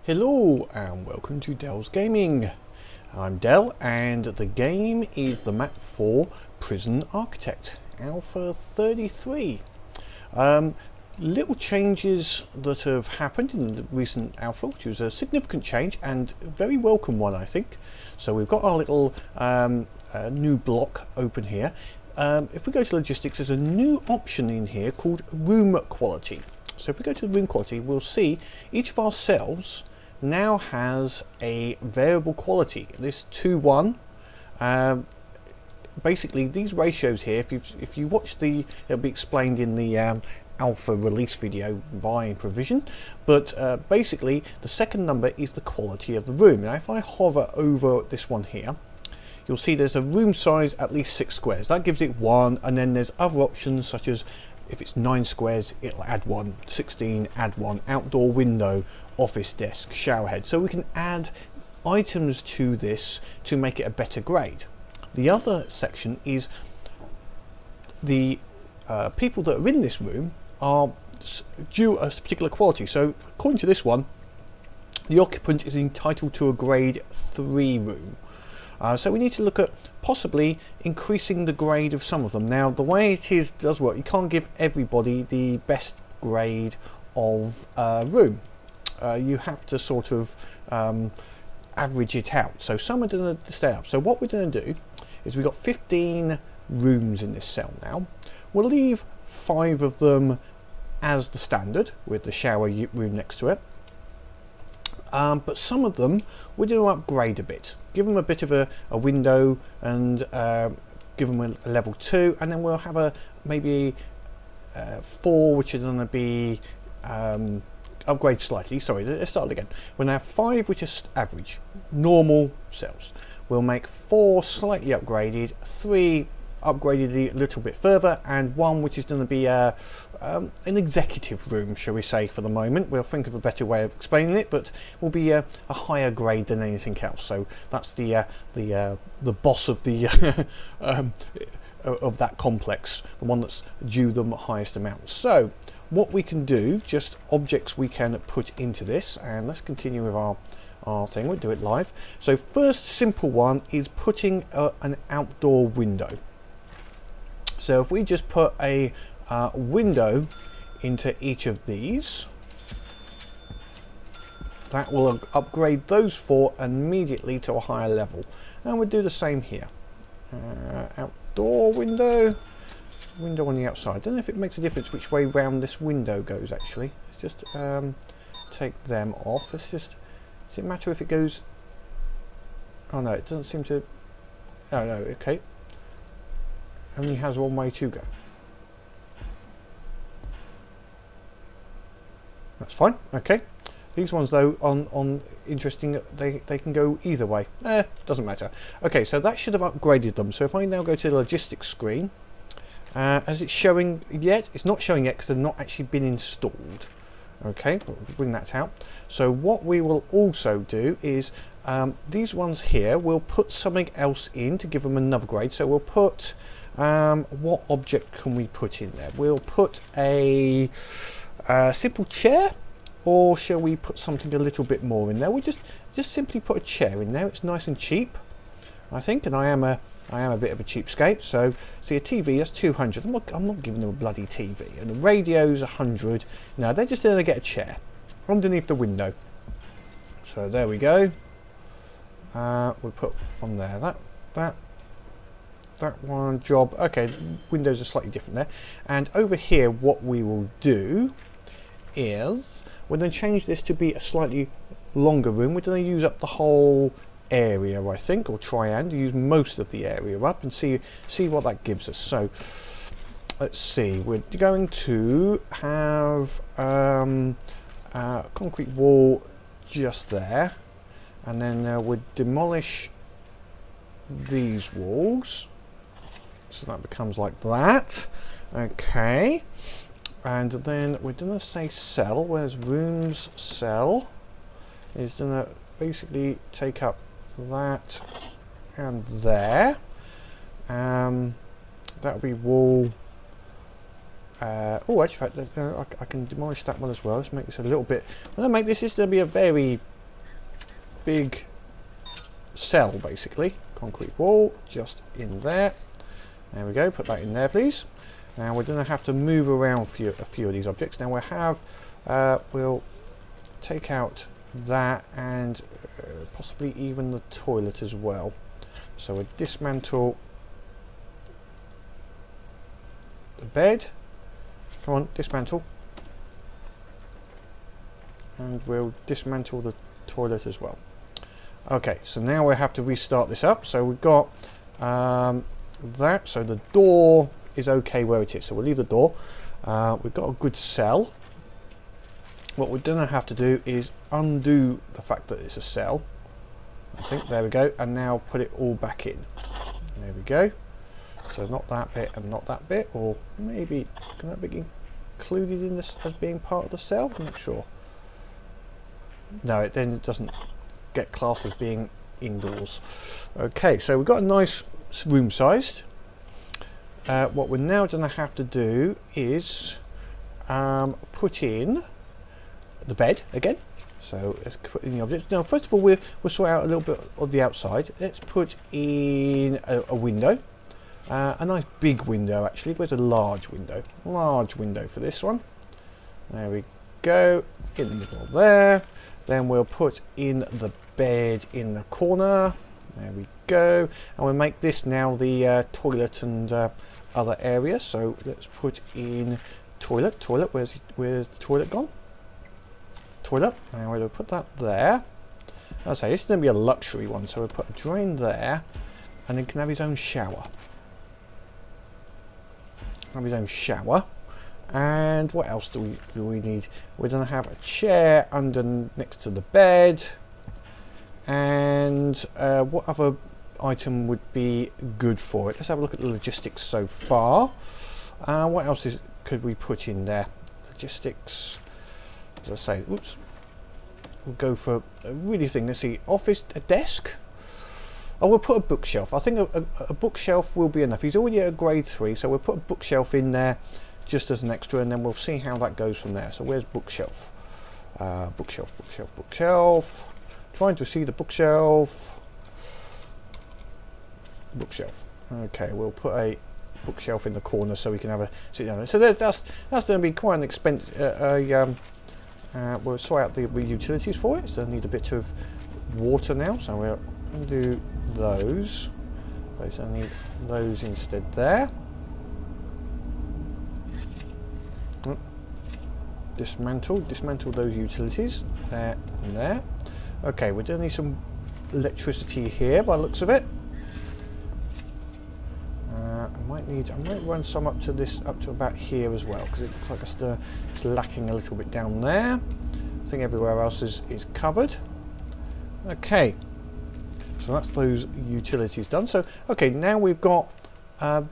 Hello and welcome to Dell's Gaming. I'm Dell and the game is the map for Prison Architect, Alpha33. Little changes that have happened in the recent alpha, which was a significant change and a very welcome one, I think. So we've got our little new block open here. If we go to logistics, there's a new option in here called room quality. So if we go to room quality, we'll see each of our cells now has a variable quality. This 2:1. Basically, these ratios here, if you watch it'll be explained in the alpha release video by provision. But basically, the second number is the quality of the room. Now, if I hover over this one here, you'll see there's a room size at least 6 squares. That gives it 1, and then there's other options such as if it's 9 squares, it'll add 1, 16, add 1, outdoor window, office desk, shower head. So we can add items to this to make it a better grade. The other section is the people that are in this room are due a particular quality. So according to this one, the occupant is entitled to a grade 3 room. So we need to look at possibly increasing the grade of some of them. Now, the way it does work, you can't give everybody the best grade of room. You have to sort of average it out. So some are going to stay up. So what we're going to do is we've got 15 rooms in this cell now. We'll leave 5 of them as the standard with the shower room next to it. But some of them we're going to upgrade a bit, give them a bit of a window and give them a level 2, and then we'll have maybe 4 which are going to be upgrade slightly. Sorry, let's start again. We'll have 5 which are average, normal cells. We'll make 4 slightly upgraded, 3 upgraded a little bit further, and 1 which is going to be an executive room, shall we say, for the moment. We'll think of a better way of explaining it, but will be a higher grade than anything else. So that's the boss of the of that complex, the one that's due the highest amount. So what we can do, just objects we can put into this, and let's continue with our thing. We'll do it live. So first simple one is putting an outdoor window. So if we just put a window into each of these, that will upgrade those 4 immediately to a higher level. And we'll do the same here. Outdoor window on the outside. I don't know if it makes a difference which way round this window goes actually. Let's just take them off. Let's just, does it matter if it goes? Oh no, it doesn't seem to. Oh no, okay. Only has one way to go. That's fine. Okay. These ones though, on interesting, they can go either way. Doesn't matter. Okay, so that should have upgraded them. So if I now go to the logistics screen, as it's showing yet, it's not showing yet because they've not actually been installed. Okay, we'll bring that out. So what we will also do is these ones here, we'll put something else in to give them another grade. So we'll put what object can we put in there? We'll put a simple chair, or shall we put something a little bit more in there? We just simply put a chair in there. It's nice and cheap, I think, and I am a bit of a cheapskate. So see, a TV, that's 200. I'm not giving them a bloody TV. And the radio's 100. No, they're just going to get a chair underneath the window. So there we go. We'll put on there that one job. Okay, windows are slightly different there. And over here, what we will do is we're going to change this to be a slightly longer room. We're going to use up the whole area, I think, or try and use most of the area up and see what that gives us. So let's see, we're going to have a concrete wall just there, and then we'll demolish these walls, so that becomes like that. Okay, and then we're going to say cell, whereas rooms cell is going to basically take up that and there. That'll be wall. Oh, actually, I can demolish that one as well. Let's make this a little bit. I'm going to make this is going to be a very big cell, basically. Concrete wall, just in there. There we go, put that in there, please. Now we're going to have to move around a few of these objects. Now we'll take out that and possibly even the toilet as well. So we'll dismantle the bed. Come on, dismantle. And we'll dismantle the toilet as well. Okay, so now we'll have to restart this up. So we've got that. So the door is okay where it is. So we'll leave the door. We've got a good cell. What we're going to have to do is undo the fact that it's a cell. I think, there we go. And now put it all back in. There we go. So not that bit and not that bit. Or maybe, can that be included in this as being part of the cell? I'm not sure. No, then it doesn't get classed as being indoors. Okay, so we've got a nice room sized. What we're now going to have to do is put in the bed again. So let's put in the objects. Now first of all we'll sort out a little bit of the outside. Let's put in a window. A nice big window actually. Where's a large window? Large window for this one. There we go. In the middle there. Then we'll put in the bed in the corner. There we go. And we'll make this now the toilet and other area. So let's put in toilet. Toilet. Where's the toilet gone? Toilet. And we'll put that there. I'll say this is going to be a luxury one. So we'll put a drain there, and then can have his own shower. Have his own shower. And what else do we need? We're going to have a chair next to the bed. And what other item would be good for it? Let's have a look at the logistics so far. What else could we put in there? Logistics, as I say, oops. We'll go for a really thing. Let's see, office, a desk. Oh, we'll put a bookshelf. I think a bookshelf will be enough. He's already at a grade 3, so we'll put a bookshelf in there just as an extra, and then we'll see how that goes from there. So where's bookshelf? Bookshelf, bookshelf, bookshelf. Trying to see the bookshelf. Bookshelf. Okay, we'll put a bookshelf in the corner so we can have a sit down. So that's going to be quite an expense. We'll sort out the utilities for it. So I need a bit of water now. So we'll undo those. So I need those instead there. Dismantle those utilities there and there. Okay, we're going to need some electricity here by the looks of it. I might run some up to about here as well, because it looks like it's lacking a little bit down there. I think everywhere else is covered. Okay, so that's those utilities done. So okay, now we've got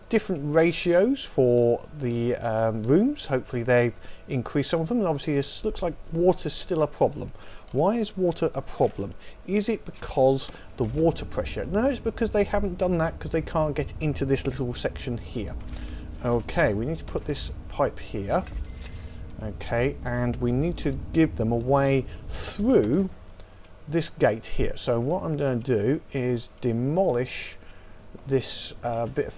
different ratios for the rooms. Hopefully they've increased some of them, and obviously this looks like water's still a problem. Why is water a problem? Is it because the water pressure? No, it's because they haven't done that because they can't get into this little section here. Okay, we need to put this pipe here. Okay, and we need to give them a way through this gate here. So what I'm going to do is demolish this bit of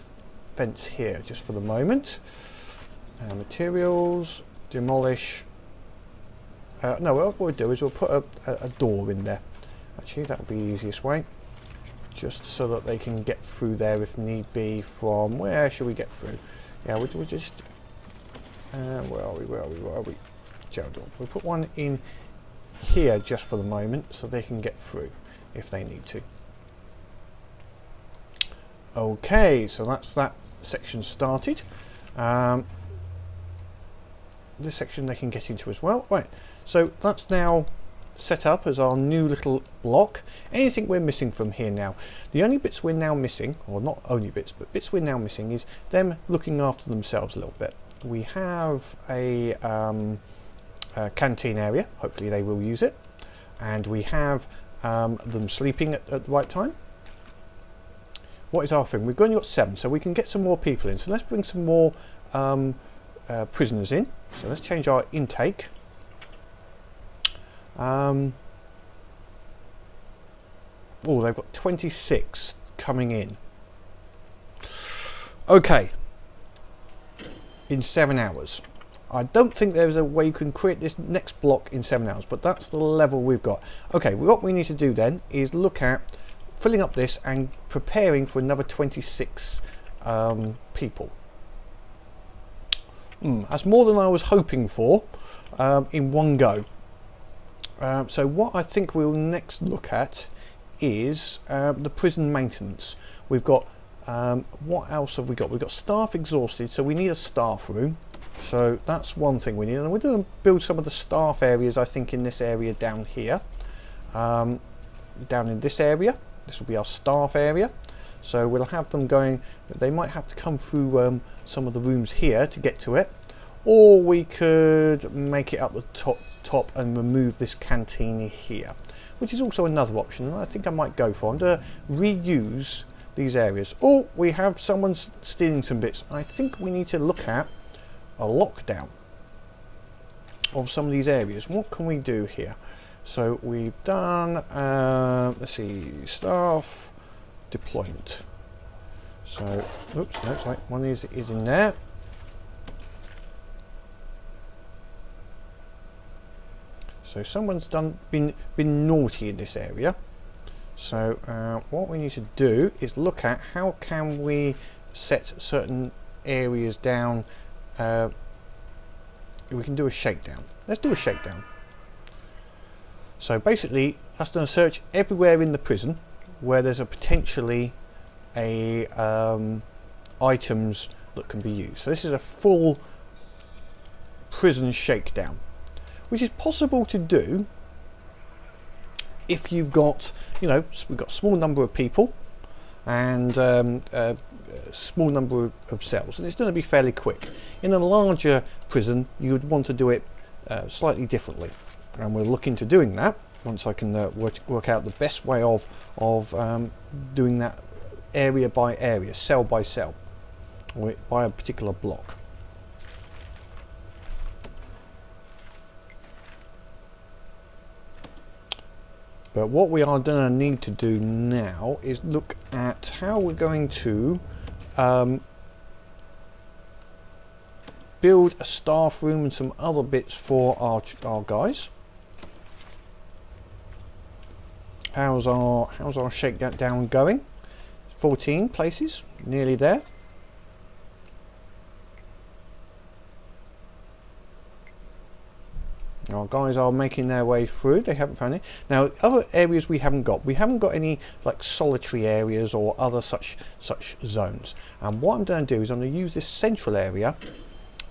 fence here just for the moment. Materials, demolish. No, what we'll do is we'll put a door in there. Actually, that will be the easiest way, just so that they can get through there if need be. From where should we get through? Yeah, we'll just where are we? Jail door. We'll put one in here just for the moment so they can get through if they need to. Okay, so that's that section started. This section they can get into as well. Right, so that's now set up as our new little block. Anything we're missing from here now? The only bits we're now missing, or not only bits, but bits we're now missing, is them looking after themselves a little bit. We have a canteen area. Hopefully they will use it. And we have them sleeping at the right time. What is our thing? We've only got 7, so we can get some more people in. So let's bring some more prisoners in. So let's change our intake. Oh, they've got 26 coming in. Okay. In 7 hours. I don't think there's a way you can create this next block in 7 hours, but that's the level we've got. Okay, what we need to do then is look at filling up this and preparing for another 26 people. That's more than I was hoping for in one go. So what I think we'll next look at is the prison maintenance. We've got, what else have we got? We've got staff exhausted, so we need a staff room. So that's one thing we need. And we're going to build some of the staff areas, I think, in this area down here. Down in this area. This will be our staff area. So we'll have them going, they might have to come through some of the rooms here to get to it. Or we could make it up the top and remove this canteen here, which is also another option. I think I might go for. I'm going to reuse these areas. Oh, we have someone stealing some bits. I think we need to look at a lockdown of some of these areas. What can we do here? So we've done, let's see, staff deployment. So, oops, no, sorry, one is in there. So someone's been naughty in this area. So what we need to do is look at how can we set certain areas down. We can do a shakedown. Let's do a shakedown. So basically that's going to search everywhere in the prison where there's a potentially items that can be used. So this is a full prison shakedown, which is possible to do if you've got, you know, we've got a small number of people and a small number of cells, and it's going to be fairly quick. In a larger prison you would want to do it slightly differently, and we'll look into doing that once I can work out the best way of doing that area by area, cell by cell, or by a particular block. But what we are going to need to do now is look at how we're going to build a staff room and some other bits for our guys. How's our shakedown going? 14 places, nearly there. Our guys are making their way through. They haven't found it. Now, other areas we haven't got any like solitary areas or other such zones. And what I'm going to do is I'm going to use this central area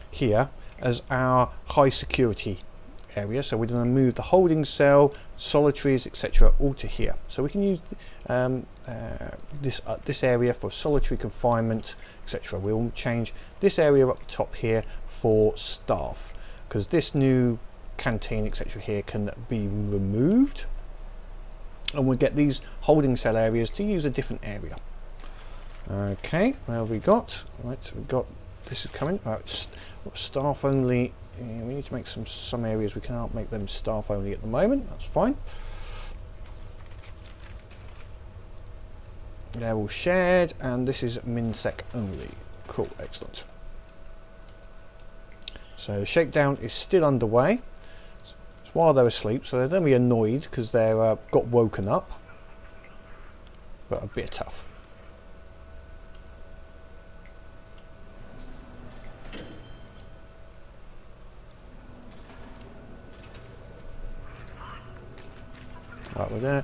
here as our high security area. So we're going to move the holding cell, solitaries, etc., all to here. So we can use this area for solitary confinement, etc. We'll change this area up top here for staff, because this new canteen, etc., here can be removed, and we'll get these holding cell areas to use a different area. Okay, what have we got? Right, we've got this is coming. Staff only. We need to make some areas. We can't make them staff only at the moment. That's fine. They're all shared, and this is MinSec only. Cool, excellent. So shakedown is still underway. It's while they're asleep, so they're going to be annoyed because they're got woken up, but a bit tough. Right,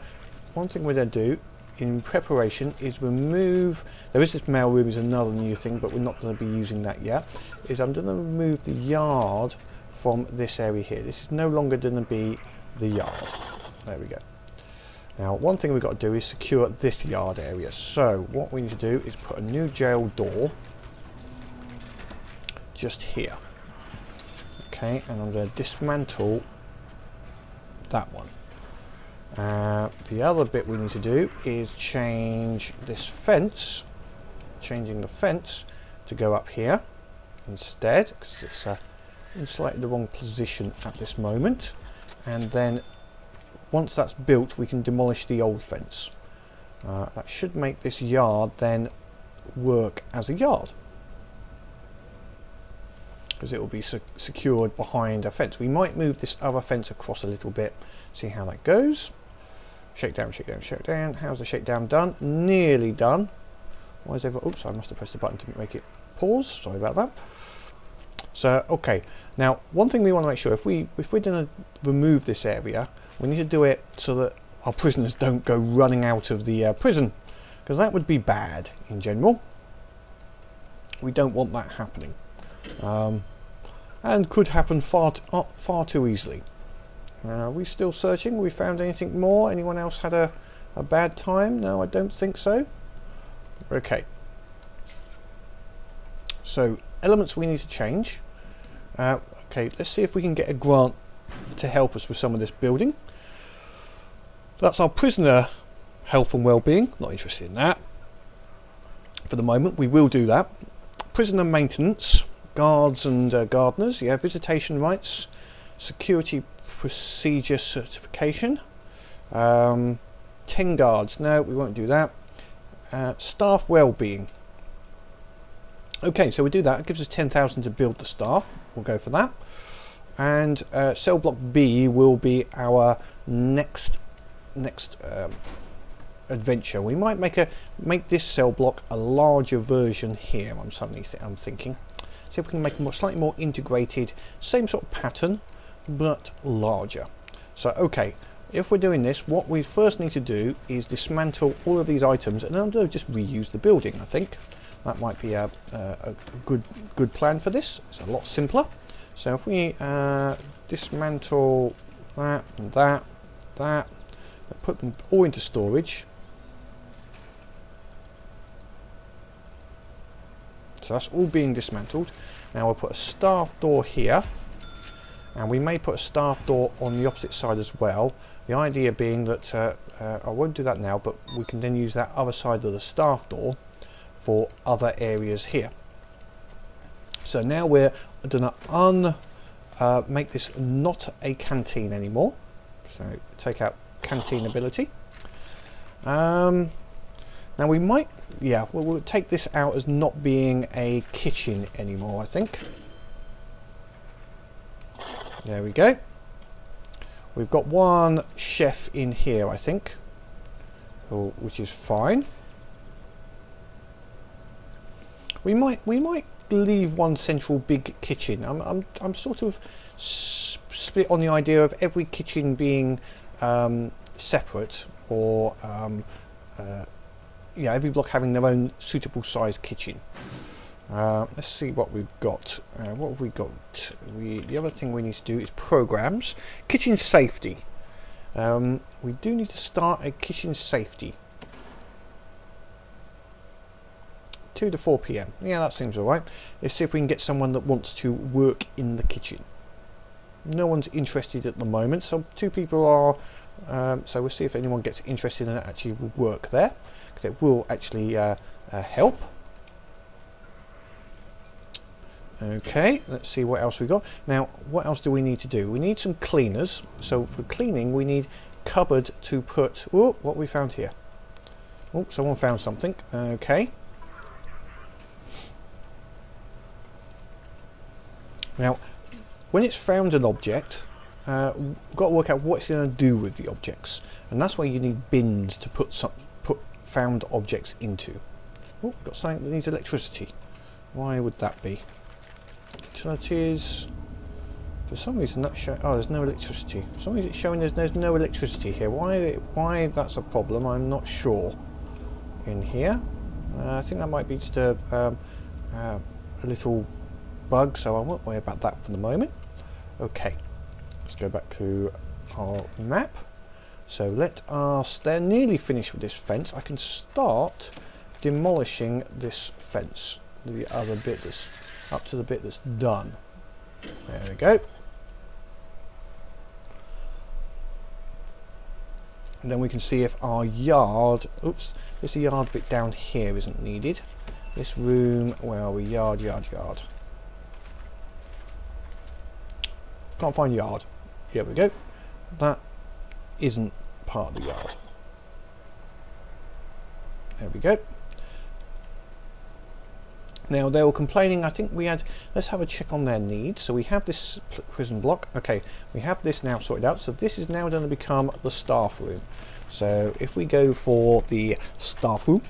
one thing we're going to do in preparation is remove. There is this mail room is another new thing, but we're not going to be using that yet. I'm going to remove the yard from this area here. This is no longer going to be the yard. There we go. Now, one thing we've got to do is secure this yard area. So what we need to do is put a new jail door just here. Okay, and I'm going to dismantle that one. The other bit we need to do is change this fence, changing the fence to go up here instead, because it's in slightly the wrong position at this moment. And then once that's built, we can demolish the old fence. That should make this yard then work as a yard, because it will be secured behind a fence. We might move this other fence across a little bit, see how that goes. Shakedown, shakedown, shakedown. How's the shakedown done? Nearly done. Why is everyone... Oops, I must have pressed the button to make it pause. Sorry about that. So, okay. Now, one thing we want to make sure, if we're going to remove this area, we need to do it so that our prisoners don't go running out of the prison, because that would be bad in general. We don't want that happening. And could happen far too easily. Are we still searching? We found anything more? Anyone else had a bad time? No, I don't think so. Okay. So, elements we need to change. Okay, let's see if we can get a grant to help us with some of this building. That's our prisoner health and well-being. Not interested in that. For the moment, we will do that. Prisoner maintenance, guards and gardeners. Yeah, visitation rights, security procedure certification, 10 guards. No, we won't do that. Staff well-being. Okay, so we do that. It gives us 10,000 to build the staff. We'll go for that. And cell block B will be our next adventure. We might make this cell block a larger version here. I'm thinking. See if we can make a slightly more integrated, same sort of pattern, but larger. So okay, if we're doing this, what we first need to do is dismantle all of these items, and then just reuse the building. I think that might be a good plan for this. It's a lot simpler. So if we dismantle that and that, put them all into storage. So that's all being dismantled. Now we'll put a staff door here, and we may put a staff door on the opposite side as well. The idea being that I won't do that now, but we can then use that other side of the staff door for other areas here. So now we're going to make this not a canteen anymore. So take out canteen ability. Now we might, yeah, we'll take this out as not being a kitchen anymore, I think. There we go. We've got one chef in here, I think, which is fine. We might leave one central big kitchen. I'm sort of split on the idea of every kitchen being separate, or yeah, every block having their own suitable sized kitchen. Let's see what we've got. What have we got? The other thing we need to do is programs. Kitchen safety. We do need to start a kitchen safety. 2 to 4 p.m. Yeah, that seems alright. Let's see if we can get someone that wants to work in the kitchen. No one's interested at the moment, so 2 people are. So we'll see if anyone gets interested and actually will work there, because it will actually help. Okay, let's see what else we got. Now, what else do we need to do? We need some cleaners. So for cleaning, we need cupboard to put. Oh, what we found here? Oh, someone found something. Okay. Now, when it's found an object, we've got to work out what it's going to do with the objects, and that's why you need bins to put found objects into. Oh, we've got something that needs electricity. Why would that be? Utilities. For some reason that's showing. Oh, there's no electricity. For some reason it's showing there's no electricity here. Why that's a problem, I'm not sure. In here, I think that might be just a little bug, so I won't worry about that for the moment. Okay, let's go back to our map. So let us, they're nearly finished with this fence. I can start demolishing this fence, the other bit that's up to the bit that's done. There we go. And then we can see if our yard, oops, this yard bit down here isn't needed. This room, where are we? Yard. Can't find yard. Here we go. That isn't part of the yard. There we go. Now they were complaining, I think we had, let's have a check on their needs. So we have this prison block. Okay, we have this now sorted out. So this is now going to become the staff room. So if we go for the staff room,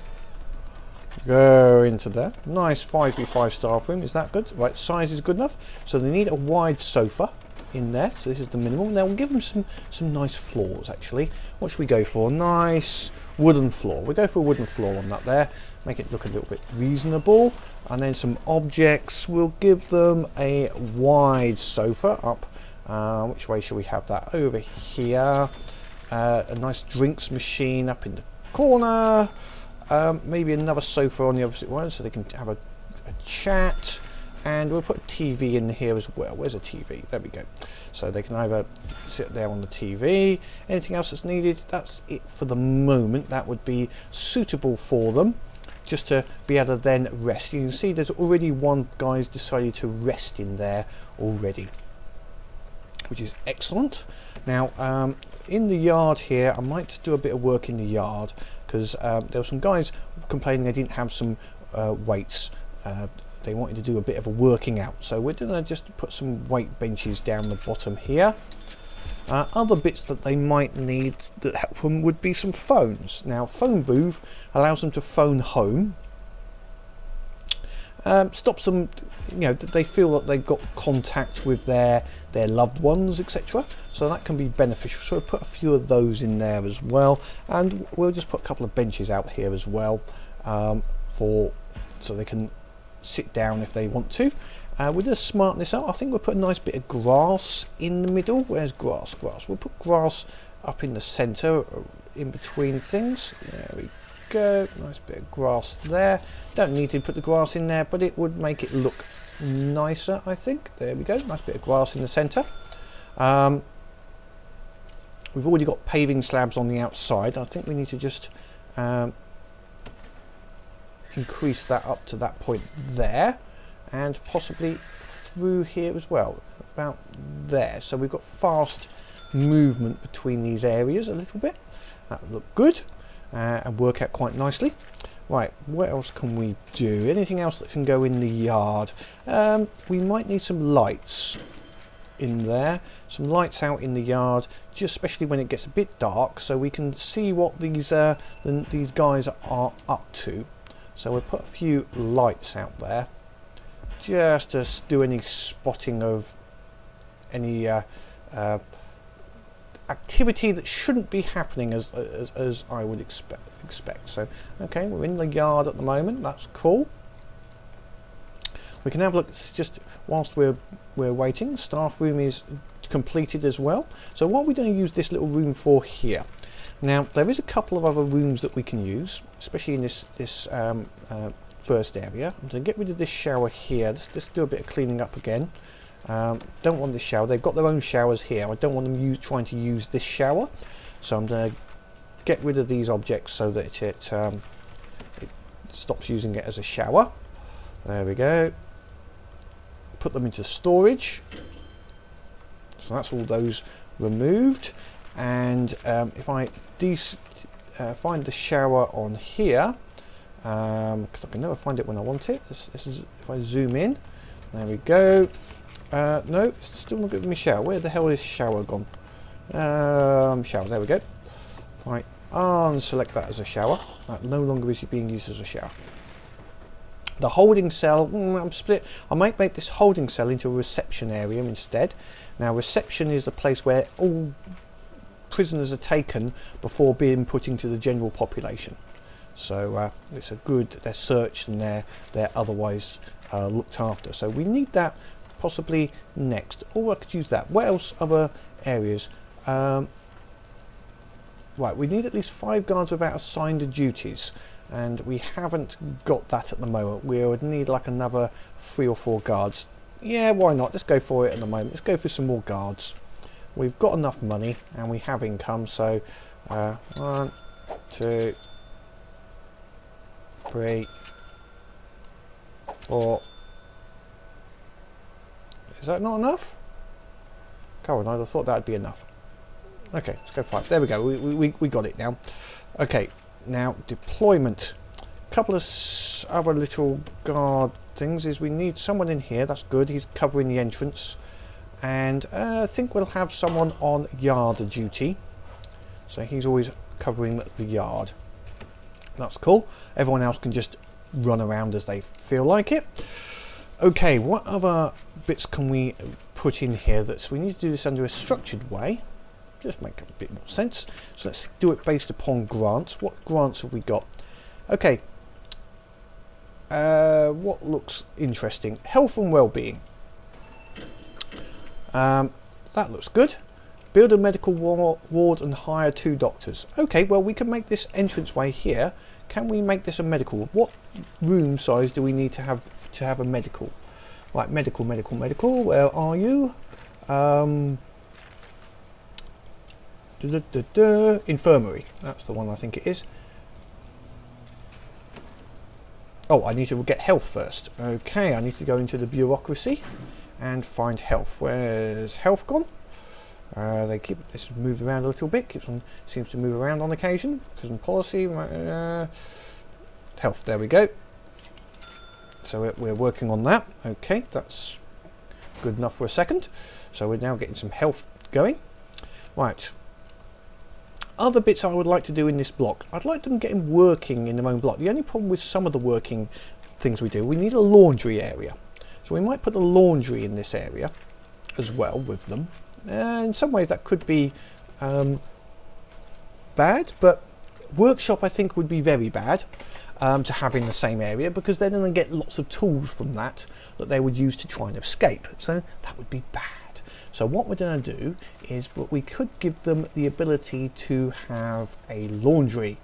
go into there. Nice 5x5 staff room. Is that good? Right, size is good enough. So they need a wide sofa in there. So this is the minimal. Now we'll give them some nice floors actually. What should we go for? Nice wooden floor. We'll go for a wooden floor on that there. Make it look a little bit reasonable. And then some objects. We'll give them a wide sofa up. Which way shall we have that? Over here. A nice drinks machine up in the corner. Maybe another sofa on the opposite one so they can have a chat. And we'll put a TV in here as well. Where's a TV? There we go. So they can either sit there on the TV. Anything else that's needed? That's it for the moment. That would be suitable for them, just to be able to then rest. You can see there's already one guy's decided to rest in there already, which is excellent. Now in the yard here, I might do a bit of work in the yard because there were some guys complaining they didn't have some weights. They wanted to do a bit of a working out, so we're going to just put some weight benches down the bottom here. Other bits that they might need that help them would be some phones. Now phone booth allows them to phone home, stops them, you know, that they feel that they've got contact with their loved ones, etc. So that can be beneficial. So we'll put a few of those in there as well, and we'll just put a couple of benches out here as well, so they can sit down if they want to. We'll just smarten this up. I think we'll put a nice bit of grass in the middle. Where's grass? Grass. We'll put grass up in the centre, in between things. There we go. Nice bit of grass there. Don't need to put the grass in there, but it would make it look nicer, I think. There we go. Nice bit of grass in the centre. We've already got paving slabs on the outside. I think we need to just increase that up to that point there, and possibly through here as well, about there. So we've got fast movement between these areas a little bit. That would look good and work out quite nicely. Right, what else can we do? Anything else that can go in the yard? We might need some lights in there, some lights out in the yard, just especially when it gets a bit dark, so we can see what these guys are up to. So we'll put a few lights out there, just to do any spotting of any activity that shouldn't be happening, as I would expect. So okay, we're in the yard at the moment. That's cool. We can have a look just whilst we're waiting. Staff room is completed as well. So what are we going to use this little room for here? Now there is a couple of other rooms that we can use, especially in this first area. I'm going to get rid of this shower here. Let's do a bit of cleaning up again. Don't want this shower. They've got their own showers here. I don't want them trying to use this shower. So I'm going to get rid of these objects so that it stops using it as a shower. There we go. Put them into storage. So that's all those removed. And if I find the shower on here, because I can never find it when I want it. This is if I zoom in. There we go. No, it's still not giving me shower. Where the hell is shower gone? Shower. There we go. Right, unselect that as a shower. That no longer is being used as a shower. The holding cell. I'm split. I might make this holding cell into a reception area instead. Now, reception is the place where all prisoners are taken before being put into the general population. So it's a good. They're searched and they're otherwise looked after. So we need that possibly next. Or I could use that. What else? Other areas. Right, we need at least 5 guards without assigned duties, and we haven't got that at the moment. We would need like another 3 or 4 guards. Yeah, why not? Let's go for it at the moment. Let's go for some more guards. We've got enough money and we have income, so 1, 2, 3, 4. Is that not enough? Come on, I thought that'd be enough. Okay, let's go 5. There we go. We got it now. Okay, now deployment. couple of other little guard things is we need someone in here. That's good. He's covering the entrance, and I think we'll have someone on yard duty. So he's always covering the yard. That's cool. Everyone else can just run around as they feel like it. Okay, what other bits can we put in here? We need to do this under a structured way. Just make a bit more sense. So let's do it based upon grants. What grants have we got? Okay. What looks interesting? Health and well-being. That looks good. Build a medical ward and hire 2 doctors. Okay, well we can make this entranceway here. Can we make this a medical ward? What room size do we need to have a medical? Right, medical. Where are you? Infirmary. That's the one I think it is. Oh, I need to get health first. Okay, I need to go into the bureaucracy and find health. Where's health gone? They keep this move around a little bit. Seems to move around on occasion. Prison policy. Health. There we go. So we're working on that. Okay, that's good enough for a second. So we're now getting some health going. Right. Other bits I would like to do in this block. I'd like them getting working in their own block. The only problem with some of the working things we do, we need a laundry area. So we might put the laundry in this area as well with them. In some ways that could be bad, but workshop I think would be very bad to have in the same area, because they're going to get lots of tools from that they would use to try and escape. So that would be bad. So what we're going to do is we could give them the ability to have a laundry.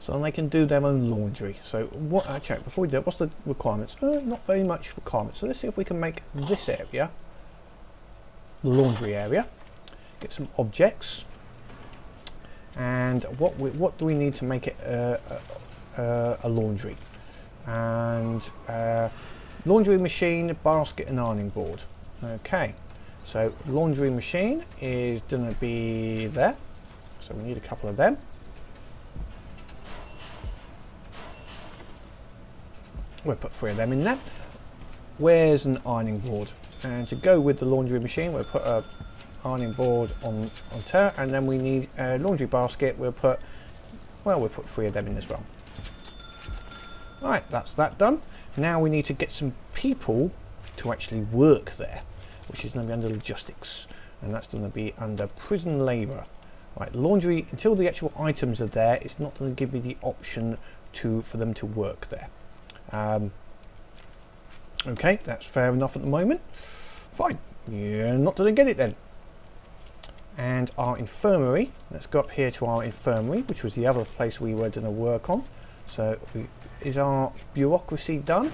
So they can do their own laundry. So what, actually, before we do it, what's the requirements? Not very much requirements. So let's see if we can make this area the laundry area. Get some objects. And what do we need to make it a laundry? And laundry machine, basket and ironing board. Okay, so laundry machine is going to be there. So we need a couple of them. We'll put 3 of them in there. Where's an ironing board? And to go with the laundry machine, we'll put a ironing board on top, and then we need a laundry basket. We'll put 3 of them in as well. Right, that's that done. Now we need to get some people to actually work there, which is going to be under logistics, and that's going to be under prison labour. Right, laundry, until the actual items are there, it's not going to give me the option for them to work there. Okay, that's fair enough at the moment. Fine, yeah, not going to get it then. And our infirmary, let's go up here to our infirmary, which was the other place we were going to work on. So is our bureaucracy done?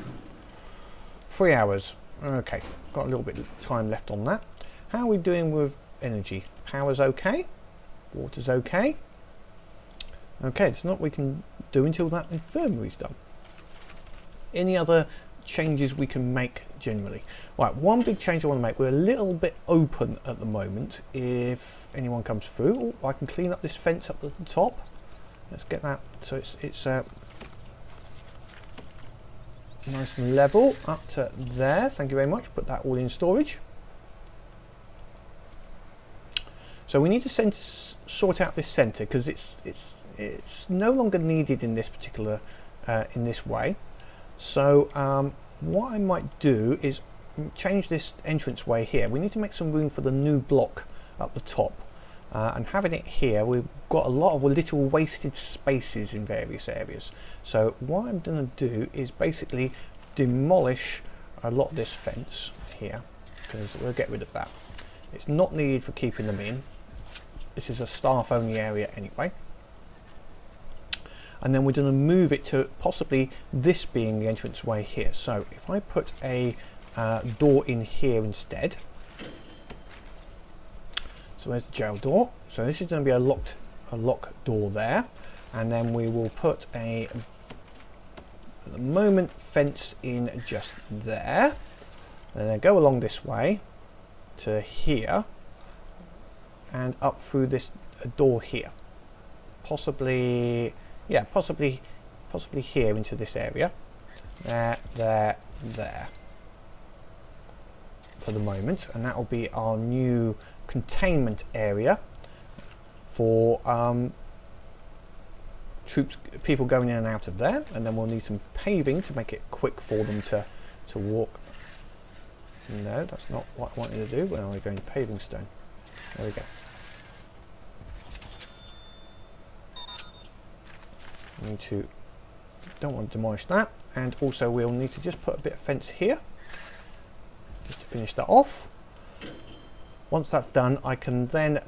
3 hours. Okay, got a little bit of time left on that. How are we doing with energy? Power's okay. Water's okay. Okay, it's not what we can do until that infirmary's done. Any other changes we can make generally? Right, one big change I want to make. We're a little bit open at the moment. If anyone comes through, I can clean up this fence up at the top. Let's get that so it's nice and level up to there. Thank you very much. Put that all in storage. So we need to sort out this center, because it's no longer needed in this particular in this way. So what I might do is change this entranceway here. We need to make some room for the new block up the top, and having it here, we've got a lot of little wasted spaces in various areas. So what I'm going to do is basically demolish a lot of this fence here, because we'll get rid of that. It's not needed for keeping them in. This is a staff only area anyway. And then we're going to move it to possibly this being the entranceway here. So if I put a door in here instead. So there's the jail door. So this is going to be a lock door there. And then we will put at the moment, fence in just there. And then go along this way to here and up through this door here. Possibly yeah, possibly here into this area. There. For the moment, and that will be our new containment area for people going in and out of there, and then we'll need some paving to make it quick for them to walk. No, that's not what I wanted to do. When we're going to paving stone. There we go. Don't want to demolish that, and also we'll need to just put a bit of fence here just to finish that off. Once that's done, I can then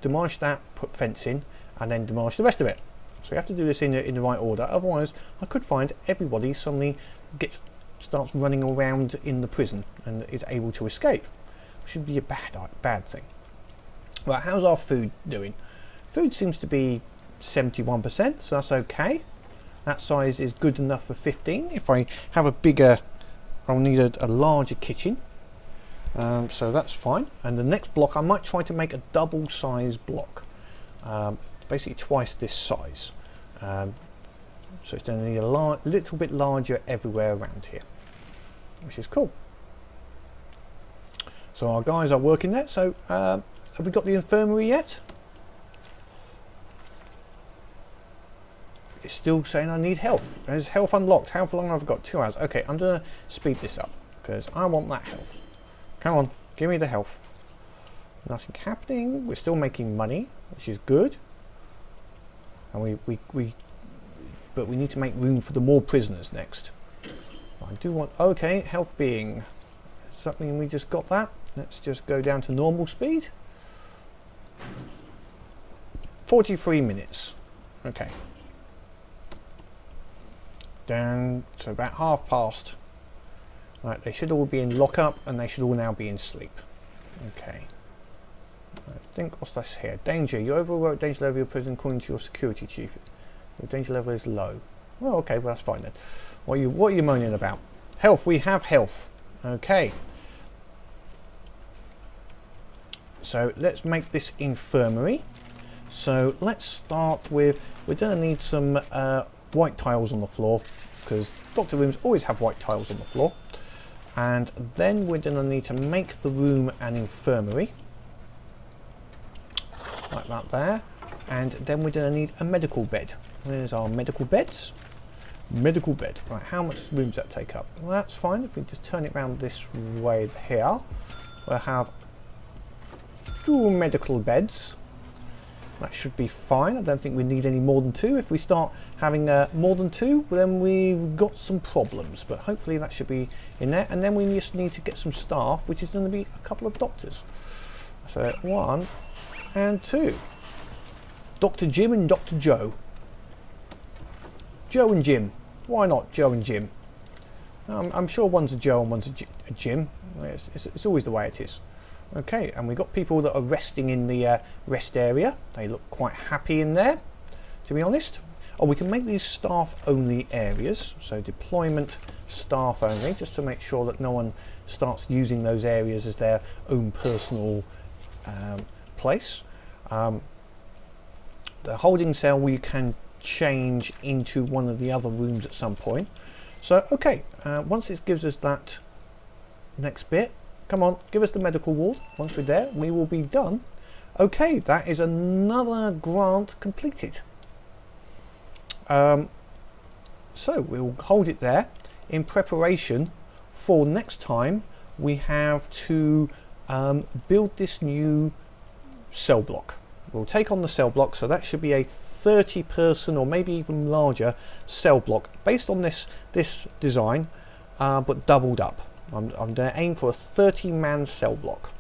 demolish that, put fence in, and then demolish the rest of it. So you have to do this in the right order, otherwise I could find everybody suddenly starts running around in the prison and is able to escape, which would be a bad thing. Right, how's our food doing? Food seems to be 71%, so that's okay. That size is good enough for 15. If I have a bigger, I'll need a larger kitchen, so that's fine. And the next block I might try to make a double size block, basically twice this size, so it's going to need a little bit larger everywhere around here, which is cool. So our guys are working there. So have we got the infirmary yet? It's still saying I need health. There's health unlocked. How long have I got? 2 hours. Okay, I'm going to speed this up because I want that health. Come on, give me the health. Nothing happening. We're still making money, which is good. And but we need to make room for the more prisoners next. I do want, okay, health being something. We just got that. Let's just go down to normal speed. 43 minutes. Okay. Down to about 1/2 Right, they should all be in lockup and they should all now be in sleep. Okay. I think, what's this here? Danger. Your overall danger level of your prison according to your security chief. Your danger level is low. Well, okay, well that's fine then. What are you moaning about? Health. We have health. Okay. So let's make this infirmary. So let's start with, we're going to need some white tiles on the floor, because doctor rooms always have white tiles on the floor. And then we're going to need to make the room an infirmary, like that there. And then we're going to need a medical bed. There's our medical beds. Medical bed. Right, how much room does that take up? Well, that's fine. If we just turn it around this way here, we'll have 2 medical beds. That should be fine. I don't think we need any more than 2. If we start having more than 2, then we've got some problems. But hopefully that should be in there. And then we just need to get some staff, which is going to be a couple of doctors. So 1 and 2. Dr. Jim and Dr. Joe. Joe and Jim. Why not Joe and Jim? I'm sure one's a Joe and one's a Jim. It's always the way it is. Okay, and we've got people that are resting in the rest area. They look quite happy in there, to be honest. Oh, we can make these staff only areas. So deployment staff only, just to make sure that no one starts using those areas as their own personal place. The holding cell we can change into one of the other rooms at some point. So, okay, once it gives us that next bit, come on, give us the medical ward. Once we're there, we will be done. Okay, that is another grant completed. So we'll hold it there in preparation for next time. We have to build this new cell block. We'll take on the cell block, so that should be a 30-person or maybe even larger cell block based on this design, but doubled up. I'm going to aim for a 30-man cell block,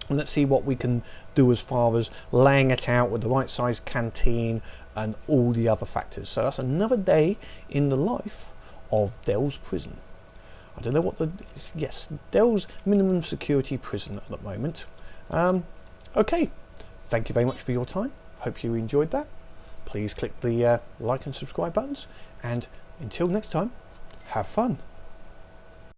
and let's see what we can do as far as laying it out with the right size canteen and all the other factors. So that's another day in the life of Dell's prison. I don't know what yes, Dell's minimum security prison at the moment. Okay, thank you very much for your time. Hope you enjoyed that. Please click the like and subscribe buttons, and until next time, have fun.